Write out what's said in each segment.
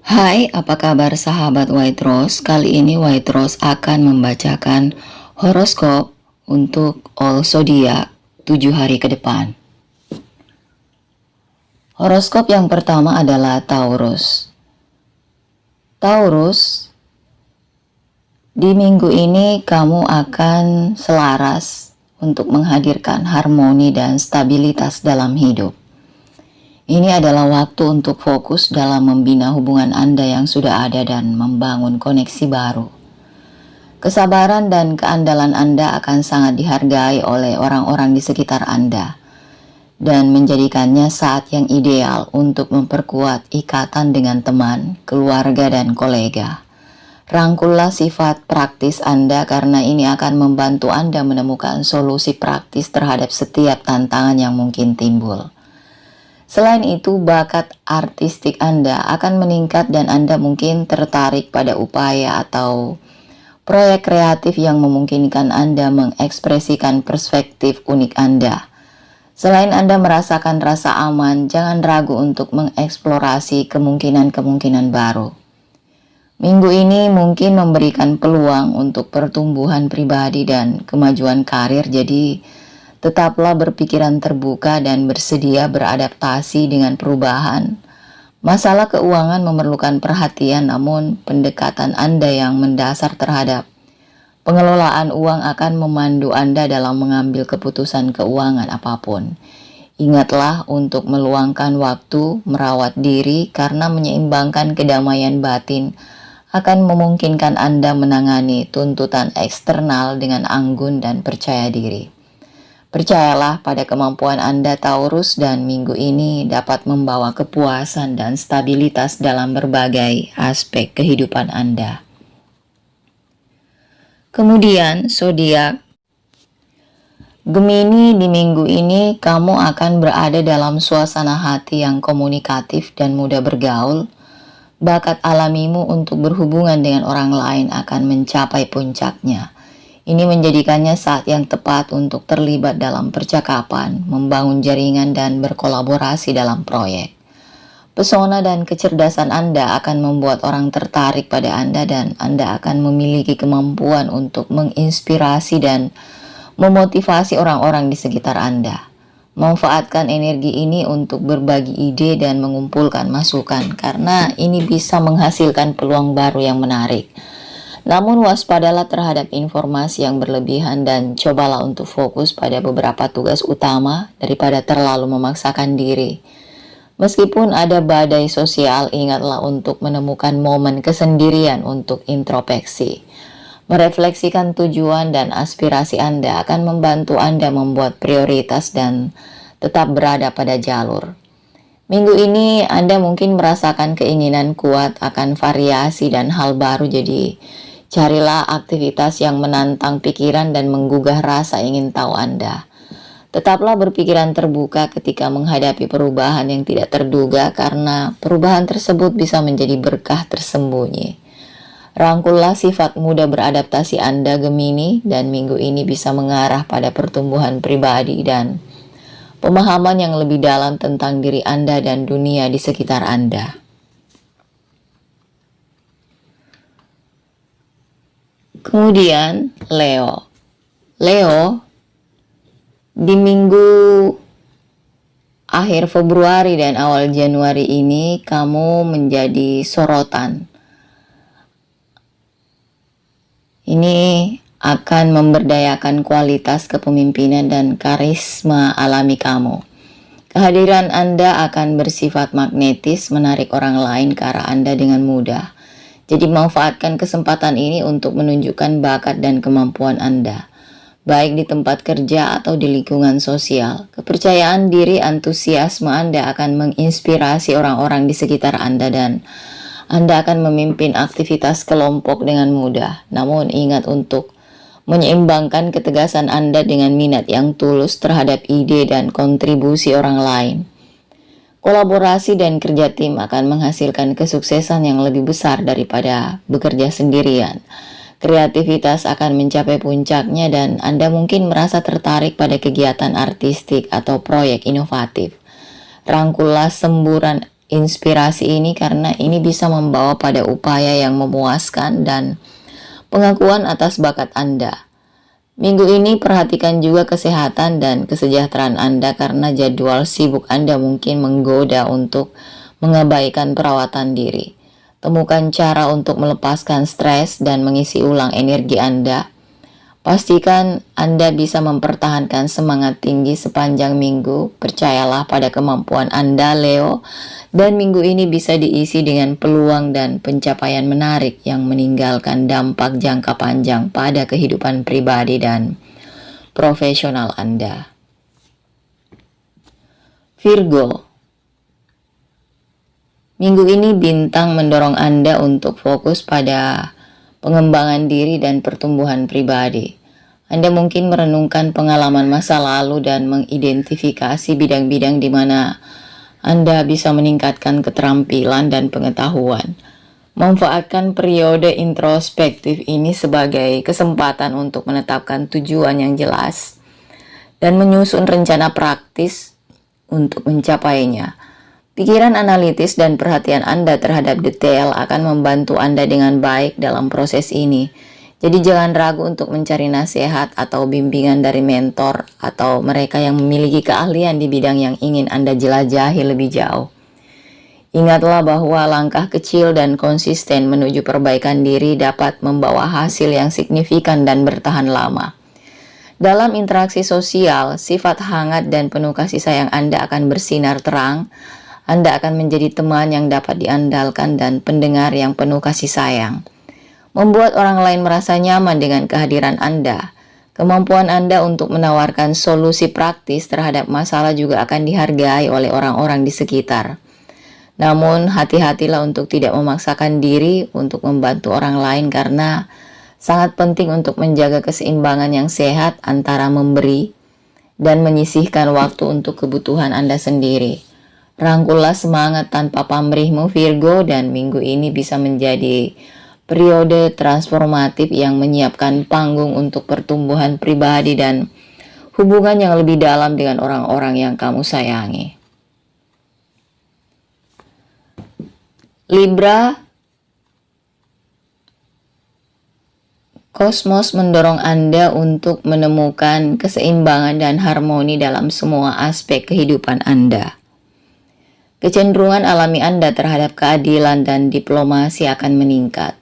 Hai, apa kabar sahabat White Rose? Kali ini White Rose akan membacakan horoskop untuk all zodiak 7 hari ke depan. Horoskop yang pertama adalah Taurus. Taurus, di minggu ini kamu akan selaras untuk menghadirkan harmoni dan stabilitas dalam hidup. Ini adalah waktu untuk fokus dalam membina hubungan Anda yang sudah ada dan membangun koneksi baru. Kesabaran dan keandalan Anda akan sangat dihargai oleh orang-orang di sekitar Anda dan menjadikannya saat yang ideal untuk memperkuat ikatan dengan teman, keluarga, dan kolega. Rangkullah sifat praktis Anda karena ini akan membantu Anda menemukan solusi praktis terhadap setiap tantangan yang mungkin timbul. Selain itu, bakat artistik Anda akan meningkat dan Anda mungkin tertarik pada upaya atau proyek kreatif yang memungkinkan Anda mengekspresikan perspektif unik Anda. Selain Anda merasakan rasa aman, jangan ragu untuk mengeksplorasi kemungkinan-kemungkinan baru. Minggu ini mungkin memberikan peluang untuk pertumbuhan pribadi dan kemajuan karir, jadi tetaplah berpikiran terbuka dan bersedia beradaptasi dengan perubahan. Masalah keuangan memerlukan perhatian, namun pendekatan Anda yang mendasar terhadap pengelolaan uang akan memandu Anda dalam mengambil keputusan keuangan apapun. Ingatlah untuk meluangkan waktu merawat diri karena menyeimbangkan kedamaian batin akan memungkinkan Anda menangani tuntutan eksternal dengan anggun dan percaya diri. Percayalah pada kemampuan Anda Taurus dan minggu ini dapat membawa kepuasan dan stabilitas dalam berbagai aspek kehidupan Anda. Kemudian zodiak Gemini, di minggu ini kamu akan berada dalam suasana hati yang komunikatif dan mudah bergaul. Bakat alamimu untuk berhubungan dengan orang lain akan mencapai puncaknya. Ini menjadikannya saat yang tepat untuk terlibat dalam percakapan, membangun jaringan, dan berkolaborasi dalam proyek. Pesona dan kecerdasan Anda akan membuat orang tertarik pada Anda dan Anda akan memiliki kemampuan untuk menginspirasi dan memotivasi orang-orang di sekitar Anda. Manfaatkan energi ini untuk berbagi ide dan mengumpulkan masukan karena ini bisa menghasilkan peluang baru yang menarik. Namun waspadalah terhadap informasi yang berlebihan dan cobalah untuk fokus pada beberapa tugas utama daripada terlalu memaksakan diri. Meskipun ada badai sosial, ingatlah untuk menemukan momen kesendirian untuk introspeksi. Merefleksikan tujuan dan aspirasi Anda akan membantu Anda membuat prioritas dan tetap berada pada jalur. Minggu ini Anda mungkin merasakan keinginan kuat akan variasi dan hal baru, jadi carilah aktivitas yang menantang pikiran dan menggugah rasa ingin tahu Anda. Tetaplah berpikiran terbuka ketika menghadapi perubahan yang tidak terduga karena perubahan tersebut bisa menjadi berkah tersembunyi. Rangkullah sifat mudah beradaptasi Anda Gemini dan minggu ini bisa mengarah pada pertumbuhan pribadi dan pemahaman yang lebih dalam tentang diri Anda dan dunia di sekitar Anda. Kemudian Leo, di minggu akhir Februari dan awal Januari ini kamu menjadi sorotan. Ini akan memberdayakan kualitas kepemimpinan dan karisma alami kamu. Kehadiran Anda akan bersifat magnetis, menarik orang lain ke arah Anda dengan mudah. Jadi manfaatkan kesempatan ini untuk menunjukkan bakat dan kemampuan Anda, baik di tempat kerja atau di lingkungan sosial. Kepercayaan diri, antusiasme Anda akan menginspirasi orang-orang di sekitar Anda dan Anda akan memimpin aktivitas kelompok dengan mudah. Namun ingat untuk menyeimbangkan ketegasan Anda dengan minat yang tulus terhadap ide dan kontribusi orang lain. Kolaborasi dan kerja tim akan menghasilkan kesuksesan yang lebih besar daripada bekerja sendirian. Kreativitas akan mencapai puncaknya dan Anda mungkin merasa tertarik pada kegiatan artistik atau proyek inovatif. Rangkullah semburan inspirasi ini karena ini bisa membawa pada upaya yang memuaskan dan pengakuan atas bakat Anda. Minggu ini perhatikan juga kesehatan dan kesejahteraan Anda karena jadwal sibuk Anda mungkin menggoda untuk mengabaikan perawatan diri. Temukan cara untuk melepaskan stres dan mengisi ulang energi Anda. Pastikan Anda bisa mempertahankan semangat tinggi sepanjang minggu. Percayalah pada kemampuan Anda, Leo, dan minggu ini bisa diisi dengan peluang dan pencapaian menarik yang meninggalkan dampak jangka panjang pada kehidupan pribadi dan profesional Anda. Virgo, minggu ini bintang mendorong Anda untuk fokus pada pengembangan diri dan pertumbuhan pribadi. Anda mungkin merenungkan pengalaman masa lalu dan mengidentifikasi bidang-bidang di mana Anda bisa meningkatkan keterampilan dan pengetahuan. Manfaatkan periode introspektif ini sebagai kesempatan untuk menetapkan tujuan yang jelas dan menyusun rencana praktis untuk mencapainya. Pikiran analitis dan perhatian Anda terhadap detail akan membantu Anda dengan baik dalam proses ini. Jadi jangan ragu untuk mencari nasihat atau bimbingan dari mentor atau mereka yang memiliki keahlian di bidang yang ingin Anda jelajahi lebih jauh. Ingatlah bahwa langkah kecil dan konsisten menuju perbaikan diri dapat membawa hasil yang signifikan dan bertahan lama. Dalam interaksi sosial, sifat hangat dan penuh kasih sayang Anda akan bersinar terang. Anda akan menjadi teman yang dapat diandalkan dan pendengar yang penuh kasih sayang. Membuat orang lain merasa nyaman dengan kehadiran Anda. Kemampuan Anda untuk menawarkan solusi praktis terhadap masalah juga akan dihargai oleh orang-orang di sekitar. Namun, hati-hatilah untuk tidak memaksakan diri untuk membantu orang lain karena sangat penting untuk menjaga keseimbangan yang sehat antara memberi dan menyisihkan waktu untuk kebutuhan Anda sendiri. Rangkullah semangat tanpa pamrihmu, Virgo, dan minggu ini bisa menjadi periode transformatif yang menyiapkan panggung untuk pertumbuhan pribadi dan hubungan yang lebih dalam dengan orang-orang yang kamu sayangi. Libra, kosmos mendorong Anda untuk menemukan keseimbangan dan harmoni dalam semua aspek kehidupan Anda. Kecenderungan alami Anda terhadap keadilan dan diplomasi akan meningkat.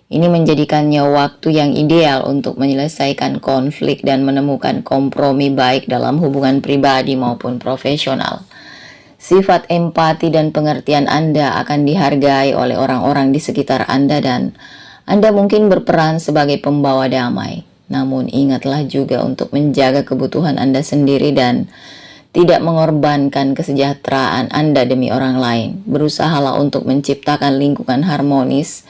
Ini menjadikannya waktu yang ideal untuk menyelesaikan konflik dan menemukan kompromi baik dalam hubungan pribadi maupun profesional. Sifat empati dan pengertian Anda akan dihargai oleh orang-orang di sekitar Anda dan Anda mungkin berperan sebagai pembawa damai. Namun ingatlah juga untuk menjaga kebutuhan Anda sendiri dan tidak mengorbankan kesejahteraan Anda demi orang lain. Berusahalah untuk menciptakan lingkungan harmonis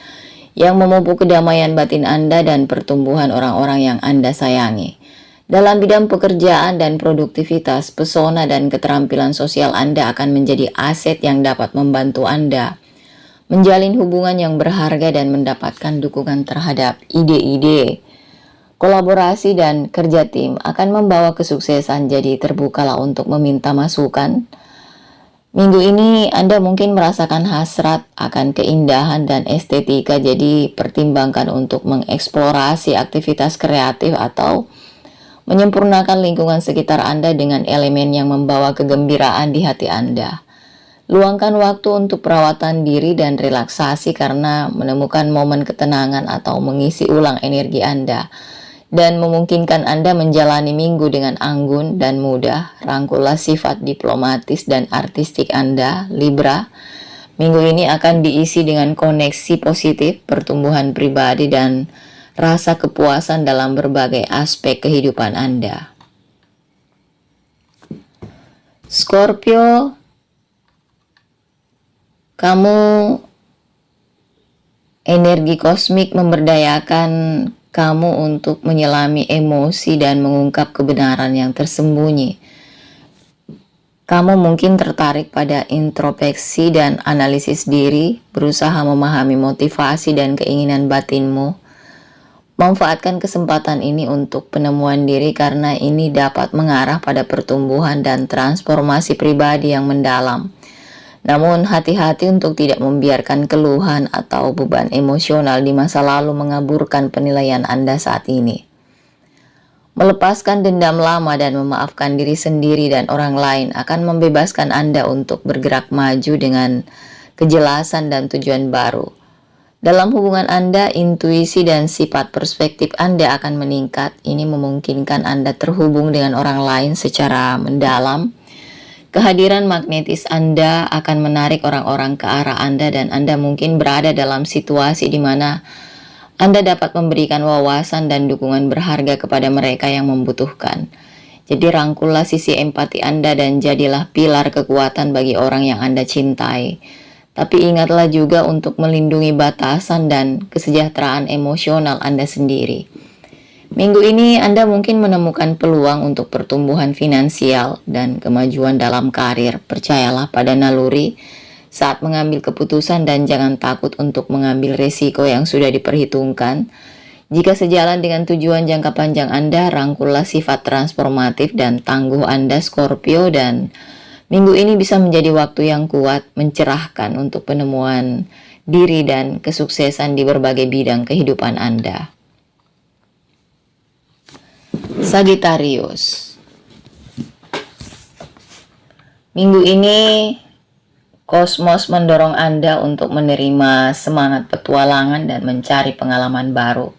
yang memupuk kedamaian batin Anda dan pertumbuhan orang-orang yang Anda sayangi. Dalam bidang pekerjaan dan produktivitas, pesona dan keterampilan sosial Anda akan menjadi aset yang dapat membantu Anda menjalin hubungan yang berharga dan mendapatkan dukungan terhadap ide-ide. Kolaborasi dan kerja tim akan membawa kesuksesan, jadi terbukalah untuk meminta masukan. Minggu ini Anda mungkin merasakan hasrat akan keindahan dan estetika, jadi pertimbangkan untuk mengeksplorasi aktivitas kreatif atau menyempurnakan lingkungan sekitar Anda dengan elemen yang membawa kegembiraan di hati Anda. Luangkan waktu untuk perawatan diri dan relaksasi karena menemukan momen ketenangan atau mengisi ulang energi Anda dan memungkinkan Anda menjalani minggu dengan anggun dan mudah. Rangkullah sifat diplomatis dan artistik Anda, Libra. Minggu ini akan diisi dengan koneksi positif, pertumbuhan pribadi, dan rasa kepuasan dalam berbagai aspek kehidupan Anda. Scorpio, kamu energi kosmik memberdayakan kamu untuk menyelami emosi dan mengungkap kebenaran yang tersembunyi. Kamu mungkin tertarik pada introspeksi dan analisis diri, berusaha memahami motivasi dan keinginan batinmu. Manfaatkan kesempatan ini untuk penemuan diri karena ini dapat mengarah pada pertumbuhan dan transformasi pribadi yang mendalam. Namun hati-hati untuk tidak membiarkan keluhan atau beban emosional di masa lalu mengaburkan penilaian Anda saat ini. Melepaskan dendam lama dan memaafkan diri sendiri dan orang lain akan membebaskan Anda untuk bergerak maju dengan kejelasan dan tujuan baru. Dalam hubungan Anda, intuisi dan sifat perspektif Anda akan meningkat. Ini memungkinkan Anda terhubung dengan orang lain secara mendalam. Kehadiran magnetis Anda akan menarik orang-orang ke arah Anda dan Anda mungkin berada dalam situasi di mana Anda dapat memberikan wawasan dan dukungan berharga kepada mereka yang membutuhkan. Jadi rangkullah sisi empati Anda dan jadilah pilar kekuatan bagi orang yang Anda cintai. Tapi ingatlah juga untuk melindungi batasan dan kesejahteraan emosional Anda sendiri. Minggu ini Anda mungkin menemukan peluang untuk pertumbuhan finansial dan kemajuan dalam karir. Percayalah pada naluri saat mengambil keputusan dan jangan takut untuk mengambil resiko yang sudah diperhitungkan. Jika sejalan dengan tujuan jangka panjang Anda, rangkullah sifat transformatif dan tangguh Anda Scorpio, dan minggu ini bisa menjadi waktu yang kuat, mencerahkan untuk penemuan diri dan kesuksesan di berbagai bidang kehidupan Anda. Sagittarius, minggu ini kosmos mendorong Anda untuk menerima semangat petualangan dan mencari pengalaman baru.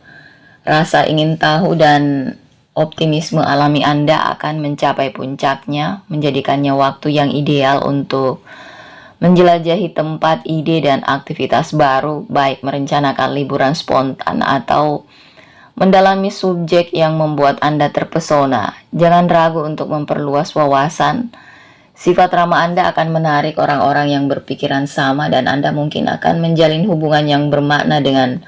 Rasa ingin tahu dan optimisme alami Anda akan mencapai puncaknya, menjadikannya waktu yang ideal untuk menjelajahi tempat, ide, dan aktivitas baru, baik merencanakan liburan spontan atau mendalami subjek yang membuat Anda terpesona. Jangan ragu untuk memperluas wawasan. Sifat ramah Anda akan menarik orang-orang yang berpikiran sama dan Anda mungkin akan menjalin hubungan yang bermakna dengan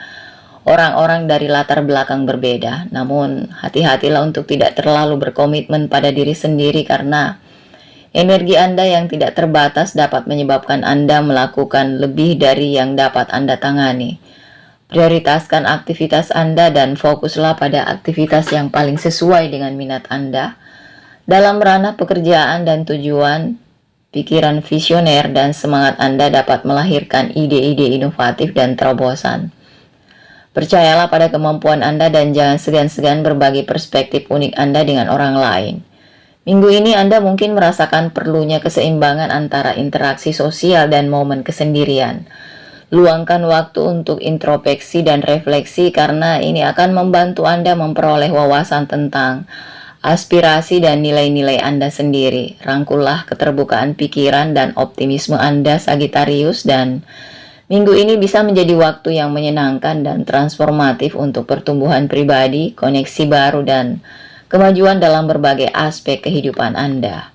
orang-orang dari latar belakang berbeda. Namun hati-hatilah untuk tidak terlalu berkomitmen pada diri sendiri karena energi Anda yang tidak terbatas dapat menyebabkan Anda melakukan lebih dari yang dapat Anda tangani. Prioritaskan aktivitas Anda dan fokuslah pada aktivitas yang paling sesuai dengan minat Anda. Dalam ranah pekerjaan dan tujuan, pikiran visioner dan semangat Anda dapat melahirkan ide-ide inovatif dan terobosan. Percayalah pada kemampuan Anda dan jangan segan-segan berbagi perspektif unik Anda dengan orang lain. Minggu ini Anda mungkin merasakan perlunya keseimbangan antara interaksi sosial dan momen kesendirian. Luangkan waktu untuk introspeksi dan refleksi karena ini akan membantu Anda memperoleh wawasan tentang aspirasi dan nilai-nilai Anda sendiri. Rangkullah keterbukaan pikiran dan optimisme Anda, Sagittarius, dan minggu ini bisa menjadi waktu yang menyenangkan dan transformatif untuk pertumbuhan pribadi, koneksi baru, dan kemajuan dalam berbagai aspek kehidupan Anda.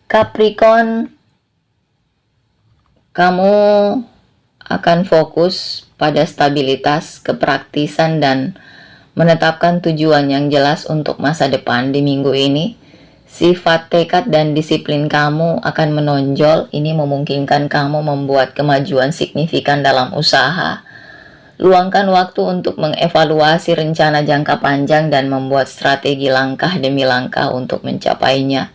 Capricorn, kamu akan fokus pada stabilitas, kepraktisan, dan menetapkan tujuan yang jelas untuk masa depan di minggu ini. Sifat tekad dan disiplin kamu akan menonjol. Ini memungkinkan kamu membuat kemajuan signifikan dalam usaha. Luangkan waktu untuk mengevaluasi rencana jangka panjang dan membuat strategi langkah demi langkah untuk mencapainya.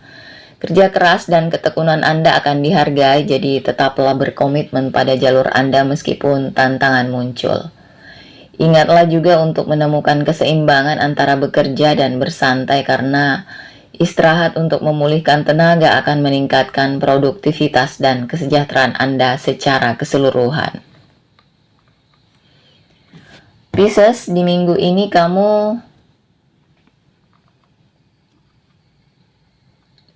Kerja keras dan ketekunan Anda akan dihargai, jadi tetaplah berkomitmen pada jalur Anda meskipun tantangan muncul. Ingatlah juga untuk menemukan keseimbangan antara bekerja dan bersantai karena istirahat untuk memulihkan tenaga akan meningkatkan produktivitas dan kesejahteraan Anda secara keseluruhan. Pisces, di minggu ini kamu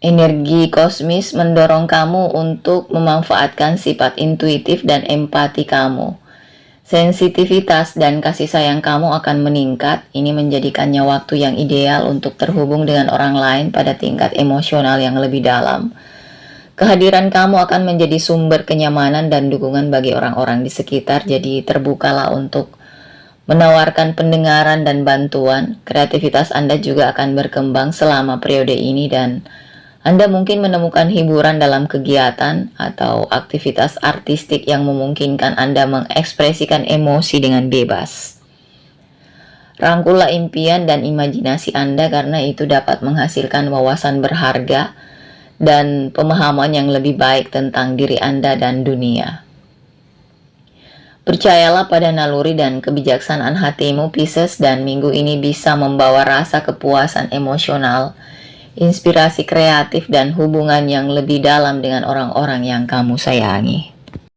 energi kosmis mendorong kamu untuk memanfaatkan sifat intuitif dan empati kamu. Sensitivitas dan kasih sayang kamu akan meningkat. Ini menjadikannya waktu yang ideal untuk terhubung dengan orang lain pada tingkat emosional yang lebih dalam. Kehadiran kamu akan menjadi sumber kenyamanan dan dukungan bagi orang-orang di sekitar, jadi terbukalah untuk menawarkan pendengaran dan bantuan. Kreativitas Anda juga akan berkembang selama periode ini dan Anda mungkin menemukan hiburan dalam kegiatan atau aktivitas artistik yang memungkinkan Anda mengekspresikan emosi dengan bebas. Rangkullah impian dan imajinasi Anda karena itu dapat menghasilkan wawasan berharga dan pemahaman yang lebih baik tentang diri Anda dan dunia. Percayalah pada naluri dan kebijaksanaan hatimu, Pisces, dan minggu ini bisa membawa rasa kepuasan emosional, inspirasi kreatif, dan hubungan yang lebih dalam dengan orang-orang yang kamu sayangi.